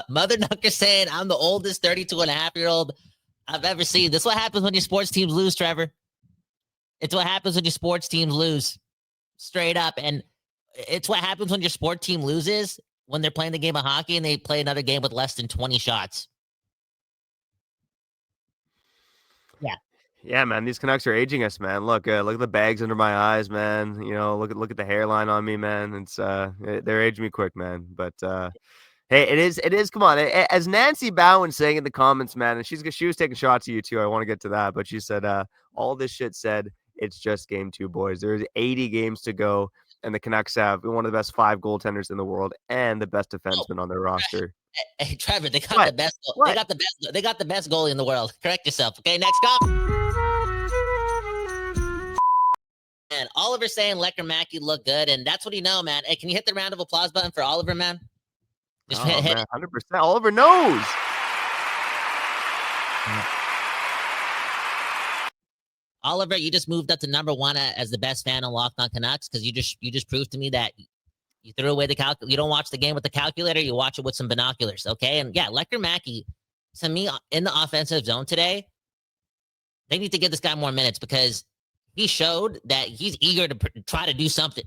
Mother Knucker saying I'm the oldest 32-and-a-half-year-old I've ever seen. This is what happens when your sports teams lose, Trevor. It's what happens when your sports teams lose. Straight up. And it's what happens when your sport team loses when they're playing the game of hockey and they play another game with less than 20 shots. Yeah. Yeah, man, these Canucks are aging us, man. Look at the bags under my eyes, man. You know, look at the hairline on me, man. It's they're aging me quick, man. But hey, it is. Come on, as Nancy Bowen saying in the comments, man, and she was taking shots at you too. I want to get to that, but she said, all this shit said, it's just game 2, boys. There's 80 games to go, and the Canucks have one of the best 5 goaltenders in the world and the best defenseman on their roster. Hey, Trevor, they got the best. They got the best goalie in the world. Correct yourself, okay? Next call. And Oliver saying Lecker Mackey looked good, and that's what you know, man. Hey, can you hit the round of applause button for Oliver, man? Just hit 100%. Oliver knows. Oliver, you just moved up to number 1 as the best fan on Locked On Canucks because you just proved to me that you threw away the calculator. You don't watch the game with the calculator. You watch it with some binoculars, okay? And yeah, Lecker Mackey, to me, in the offensive zone today, they need to give this guy more minutes because he showed that he's eager to try to do something,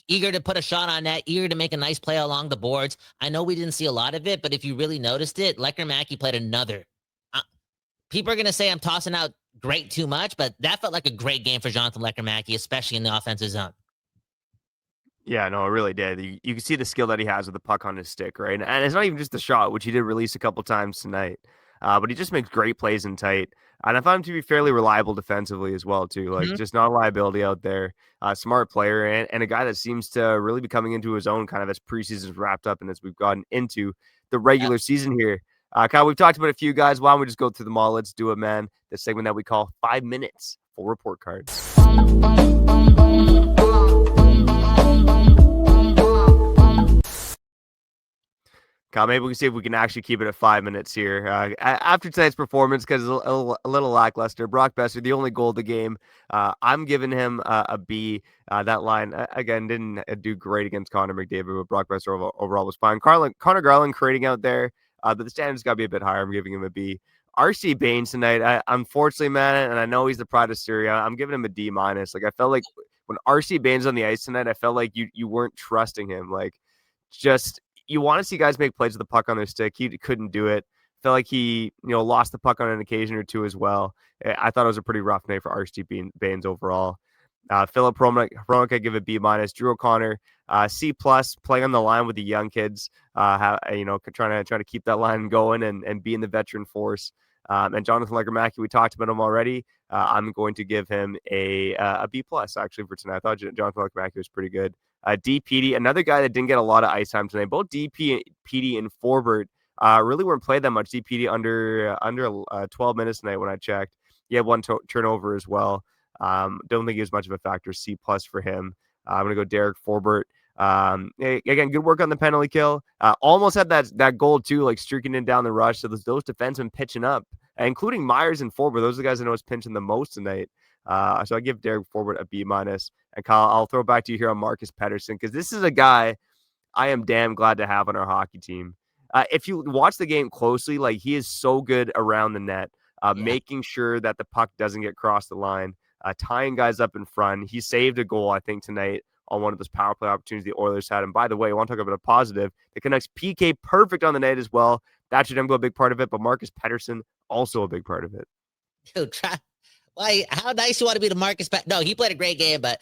eager to put a shot on net, eager to make a nice play along the boards. I know we didn't see a lot of it, but if you really noticed it, Lecker Mackey played another. People are going to say I'm tossing out great too much, but that felt like a great game for Jonathan Lecker Mackey, especially in the offensive zone. Yeah, no, it really did. You can see the skill that he has with the puck on his stick, right? And it's not even just the shot, which he did release a couple times tonight, but he just makes great plays in tight. And I found him to be fairly reliable defensively as well, too. Like, just not a liability out there. Smart player and a guy that seems to really be coming into his own kind of as preseason's wrapped up and as we've gotten into the regular season here. Kyle, we've talked about a few guys. Why don't we just go through them all? Let's do it, man. The segment that we call 5 minutes for report cards. Kyle, maybe we can see if we can actually keep it at 5 minutes here. After tonight's performance, because it's a little lackluster, Brock Boeser, the only goal of the game, I'm giving him a B. That line, again, didn't do great against Connor McDavid, but Brock Boeser overall was fine. Connor Garland creating out there, but the standards got to be a bit higher. I'm giving him a B. RC Baines tonight, unfortunately, man, and I know he's the pride of Syria, I'm giving him a D-. Like, I felt like when RC Baines on the ice tonight, I felt like you weren't trusting him. Like, just... You want to see guys make plays with the puck on their stick. He couldn't do it. Felt like he, lost the puck on an occasion or two as well. I thought it was a pretty rough night for RC Baines overall. Philip Hronek, I give a B-. Drew O'Connor, C+, playing on the line with the young kids. Trying to keep that line going and be in the veteran force. And Jonathan Lecker Mackey, we talked about him already. I'm going to give him a B+ actually for tonight. I thought Jonathan Lecker Mackey was pretty good. DPD, another guy that didn't get a lot of ice time tonight. Both DPD and Forbert really weren't played that much. DPD under 12 minutes tonight when I checked. He had one turnover as well. Don't think he was much of a factor. C+ for him. I'm going to go Derek Forbert. Again, good work on the penalty kill. Almost had that goal too, like streaking in down the rush. So those defensemen pitching up, including Myers and Forbert. Those are the guys I know is pinching the most tonight. So I give Derek Forbert a B-. And Kyle, I'll throw it back to you here on Marcus Pettersson, because this is a guy I am damn glad to have on our hockey team. If you watch the game closely, like, he is so good around the net, making sure that the puck doesn't get across the line, tying guys up in front. He saved a goal, I think, tonight on one of those power play opportunities the Oilers had. And by the way, I want to talk about a positive. The Canucks PK perfect on the night as well. Thatcher Demko a big part of it, but Marcus Pettersson also a big part of it. Dude, how nice you want to be to Marcus Pettersson? No, he played a great game, but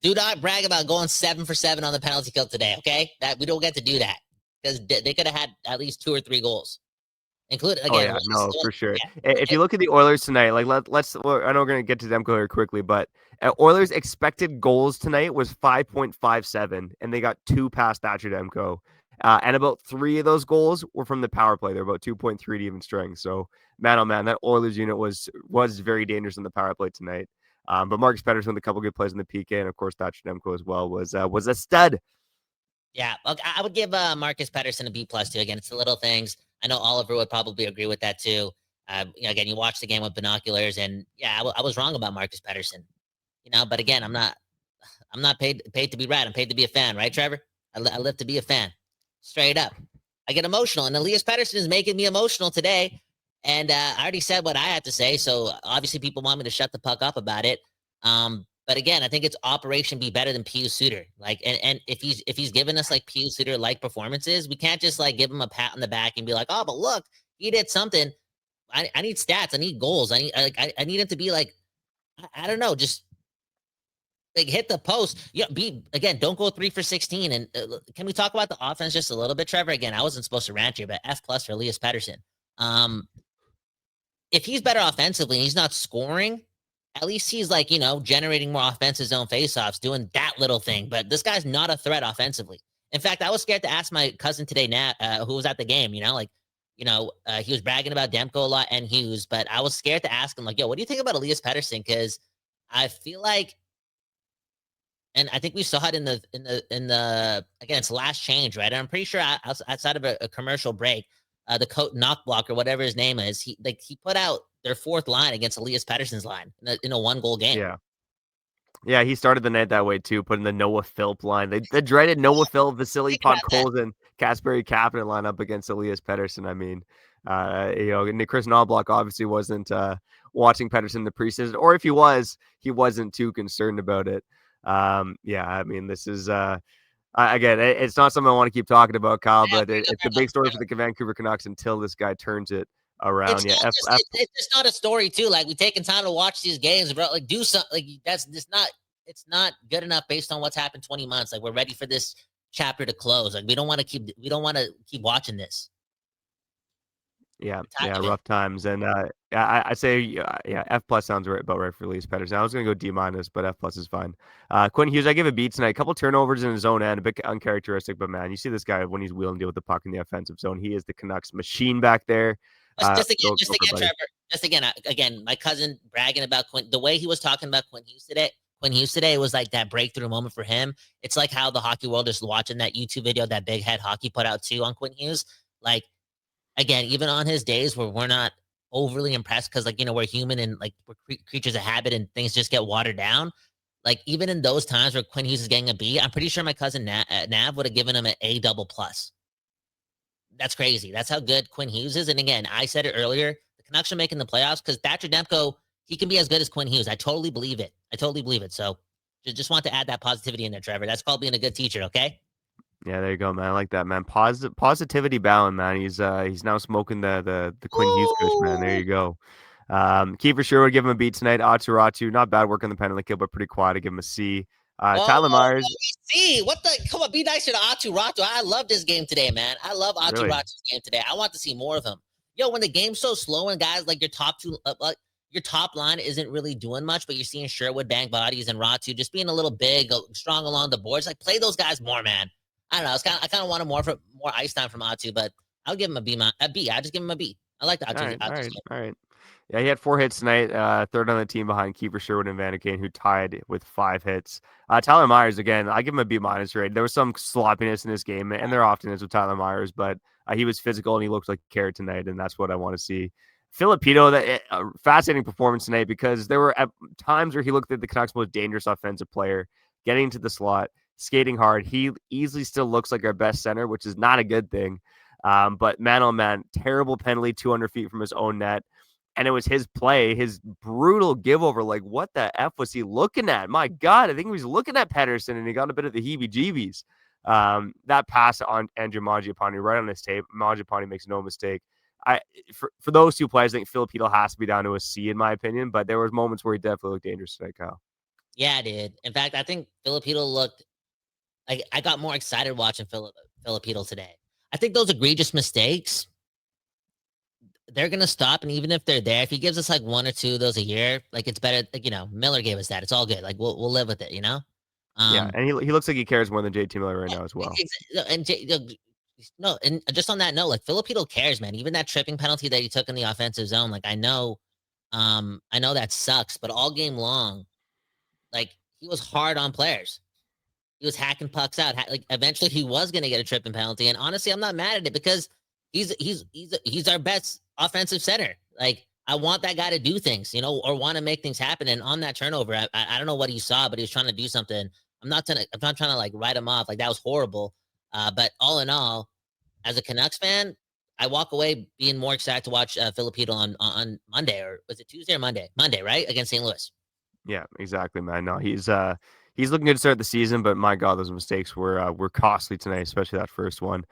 do not brag about going 7 for 7 on the penalty kill today, okay? That we don't get to do that because they could have had at least 2 or 3 goals, including again. For sure. Yeah. If you look at the Oilers tonight, like let's. I know we're gonna get to Demko here quickly, but Oilers' expected goals tonight was 5.57, and they got 2 past Thatcher Demko, and about 3 of those goals were from the power play. They're about 2.3 to even strength. So man, oh man, that Oilers unit was very dangerous in the power play tonight. But Marcus Pettersson with a couple good plays in the PK, and of course Thatcher Demko as well was a stud. Yeah, I would give Marcus Pettersson a B+ too. Again, it's the little things. I know Oliver would probably agree with that too. Again, you watch the game with binoculars, and yeah, I was wrong about Marcus Pettersson. But again, I'm not paid to be right. I'm paid to be a fan, right, Trevor? I live to be a fan, straight up. I get emotional, and Elias Pettersson is making me emotional today. And I already said what I had to say, so obviously people want me to shut the puck up about it. But again, I think it's Operation Be Better Than Pius Suter. Like, and if he's giving us like Pius Suter like performances, we can't just like give him a pat on the back and be like, oh, but look, he did something. I need stats. I need goals. I need him to be like, I don't know, just like hit the post. Yeah, don't go 3 for 16. And can we talk about the offense just a little bit, Trevor? Again, I wasn't supposed to rant here, but F plus for Elias Pettersson. If he's better offensively and he's not scoring, at least he's like, generating more offensive zone faceoffs, doing that little thing. But this guy's not a threat offensively. In fact, I was scared to ask my cousin today, Nat, who was at the game, he was bragging about Demko a lot and Hughes, but I was scared to ask him, like, yo, what do you think about Elias Pettersson? Because I feel like, and I think we saw it in the again, it's last change, right? And I'm pretty sure outside of a commercial break, the coat knock block or whatever his name is, he put out their fourth line against Elias Pettersson's line in a 1-goal game. Yeah. Yeah, he started the night that way too, putting the Noah Philp line. The dreaded Noah Philp, Vasily Podkolzin, Kasperi Kapanen line up against Elias Pettersson. I mean, and Chris Knobloch obviously wasn't watching Pettersson in the preseason, or if he was, he wasn't too concerned about it. Yeah, I mean, this is again, it's not something I want to keep talking about, Kyle, but it's a big story for the Vancouver Canucks until this guy turns it around. It's just not a story too. Like, we taking time to watch these games, bro. Like, do something. Like, it's not good enough based on what's happened 20 months. Like, we're ready for this chapter to close. Like, we don't want to keep watching this. Yeah, rough times, and I say F plus sounds about right for Elias Pettersson. I was gonna go D minus, but F plus is fine. Quinn Hughes, I give a B tonight. A couple turnovers in his own end, a bit uncharacteristic, but man, you see this guy when he's wheeling deal with the puck in the offensive zone. He is the Canucks machine back there. Just again, Trevor. Again, my cousin bragging about Quinn. The way he was talking about Quinn Hughes today was like that breakthrough moment for him. It's like how the hockey world is watching that YouTube video that Big Head Hockey put out too on Quinn Hughes. Like, again, even on his days where we're not overly impressed because, like, we're human and like we're creatures of habit and things just get watered down. Like, even in those times where Quinn Hughes is getting a B, I'm pretty sure my cousin Nav would have given him an A double plus. That's crazy. That's how good Quinn Hughes is. And again, I said it earlier, the Canucks are making the playoffs because Thatcher Demko, he can be as good as Quinn Hughes. I totally believe it. So just want to add that positivity in there, Trevor. That's called being a good teacher, okay? Yeah, there you go, man. I like that, man. Positivity bound, man. He's now smoking the Quinn Hughes kush, man. There you go. Kiefer Sherwood, give him a B tonight. Atsu, not bad work on the penalty kill, but pretty quiet. I give him a C. Tyler Myers. C. What the? Come on, be nicer to Atu Ratu. I love this game today, man. I love Atu Ratu's game today. I want to see more of him. Yo, when the game's so slow and guys like your top line isn't really doing much, but you're seeing Sherwood bang bodies and Ratu just being a little big, strong along the boards. Like, play those guys more, man. I don't know. I kind of wanted more ice time from Atu, but I'll give him a B. I just give him a B. I like the Atu. All right. Yeah, he had 4 hits tonight, third on the team behind Kiefer Sherwood and Vancouver, who tied with 5 hits. Tyler Myers, again, I give him a B minus grade. There was some sloppiness in this game, and there often is with Tyler Myers, but he was physical and he looked like a carrot tonight, and that's what I want to see. Filipino, fascinating performance tonight because there were times where he looked like the Canucks' most dangerous offensive player, getting into the slot, skating hard. He easily still looks like our best center, which is not a good thing. But man, oh man, terrible penalty 200 feet from his own net. And it was his play, his brutal give over. Like, what the F was he looking at? My God, I think he was looking at Pettersson and he got a bit of the heebie-jeebies. That pass on Andrew Mangiapane right on his tape. Mangiapane makes no mistake. For those 2 plays, I think Filipino has to be down to a C in my opinion, but there was moments where he definitely looked dangerous today, Kyle. Yeah, I did. In fact, I think Filipino looked like I got more excited watching Filipino today. I think those egregious mistakes, they're going to stop. And even if they're there, if he gives us like 1 or 2 of those a year, like, it's better. Like, Miller gave us that. It's all good. Like, we'll live with it, Yeah, and he looks like he cares more than JT Miller right now as well. And and just on that note, like, Filipino cares, man. Even that tripping penalty that he took in the offensive zone, like, I know that sucks, but all game long, like, he was hard on players. He was hacking pucks out. Like, eventually he was going to get a tripping penalty. And honestly, I'm not mad at it because he's our best offensive center. Like, I want that guy to do things, or want to make things happen. And on that turnover, I don't know what he saw, but he was trying to do something. I'm not trying to like write him off. Like, that was horrible. But all in all, as a Canucks fan, I walk away being more excited to watch Filipino on Monday, or was it Tuesday or Monday? Monday, right, against St. Louis. Yeah, exactly, man. No, he's looking good to start the season, but my God, those mistakes were costly tonight, especially that first one.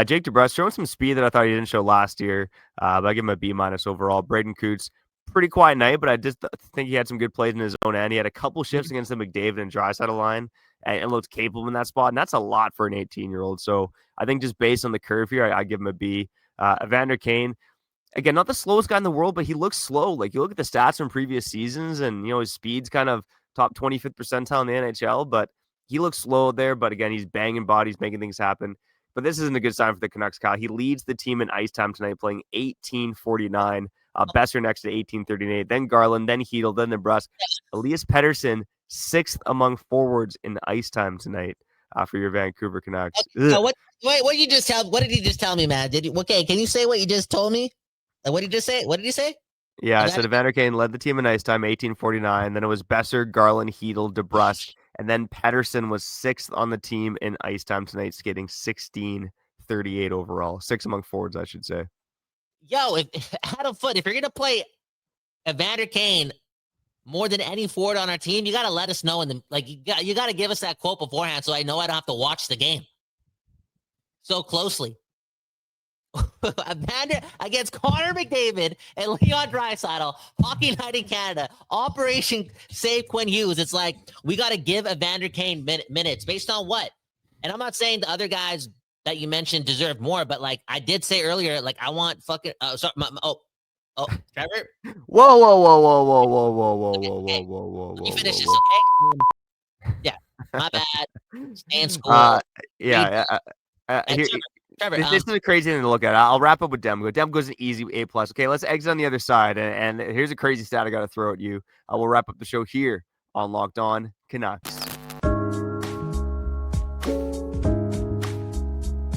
Jake DeBrusk showing some speed that I thought he didn't show last year. But I give him a B- overall. Braden Coots, pretty quiet night, but I just think he had some good plays in his own end. He had a couple shifts against the McDavid and Draisaitl line, and looked capable in that spot, and that's a lot for an 18-year-old. So I think just based on the curve here, I give him a B. Evander Kane, again, not the slowest guy in the world, but he looks slow. Like, you look at the stats from previous seasons, and his speed's kind of top 25th percentile in the NHL, but he looks slow there. But again, he's banging bodies, making things happen. But this isn't a good sign for the Canucks, Kyle. He leads the team in ice time tonight, playing 18:49. Boeser next to 18:38. Then Garland, then Hedel, then DeBrusk. Elias Pettersson, sixth among forwards in ice time tonight for your Vancouver Canucks. What did you just tell? What did he just tell me, man? Okay? Can you say what you just told me? What did you just say? What did you say? Yeah, I said Evander Kane led the team in ice time, 18:49. Then it was Boeser, Garland, Hedel, DeBrusk, and then Pettersson was sixth on the team in ice time tonight, skating 16:38 overall. Six among forwards, I should say. Yo, if Adam Foote, if you're gonna play Evander Kane more than any forward on our team, you gotta let us know. You gotta give us that quote beforehand, so I know I don't have to watch the game so closely. Evander against Connor McDavid and Leon Draisaitl, Hockey Night in Canada, Operation Save Quinn Hughes. It's like, we got to give Evander Kane minutes based on what? And I'm not saying the other guys that you mentioned deserve more, but like I did say earlier, like I want fucking Trevor. Whoa, whoa, whoa, whoa, whoa, whoa, whoa, whoa, whoa, whoa, whoa, whoa. Let me finish this, okay? Yeah, my bad. Stay in school. Yeah. Trevor, this is a crazy thing to look at. I'll wrap up with Demko. Demko's an easy A+. Okay, let's exit on the other side. And here's a crazy stat I got to throw at you. We'll wrap up the show here on Locked On Canucks.